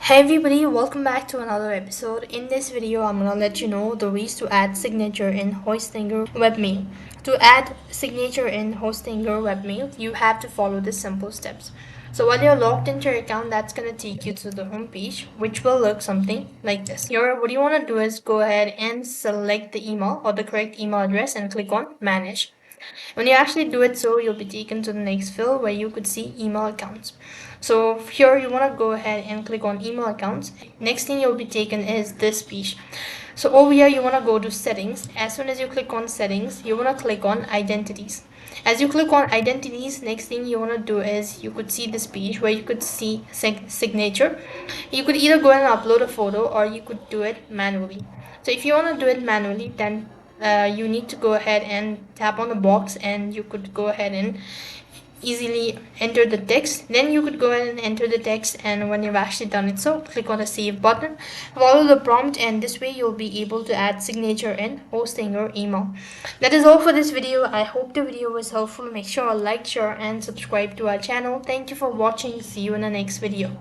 Hey everybody, welcome back to another episode. In this video, I'm gonna let you know the ways to add signature in Hostinger Webmail. To add signature in Hostinger Webmail, you have to follow the simple steps. So while you're logged into your account, that's gonna take you to the home page, which will look something like this. Here, what you wanna do is go ahead and select the email or the correct email address and click on Manage. When you actually do it so, you'll be taken to the next field where you could see email accounts. So here you want to go ahead and click on email accounts. Next thing you'll be taken is this page. So over here you want to go to settings. As soon as you click on settings, you want to click on identities. As you click on identities, next thing you want to do is you could see this page where you could see signature. You could either go and upload a photo or you could do it manually. So if you want to do it manually, then you need to go ahead and tap on the box and you could go ahead and easily enter the text. Then you could go ahead and enter the text, and when you've actually done it, so click on the save button, follow the prompt, and this way you'll be able to add signature in hosting your email. That is all for this video. I hope the video was helpful. Make sure to like, share and subscribe to our channel. Thank you for watching. See you in the next video.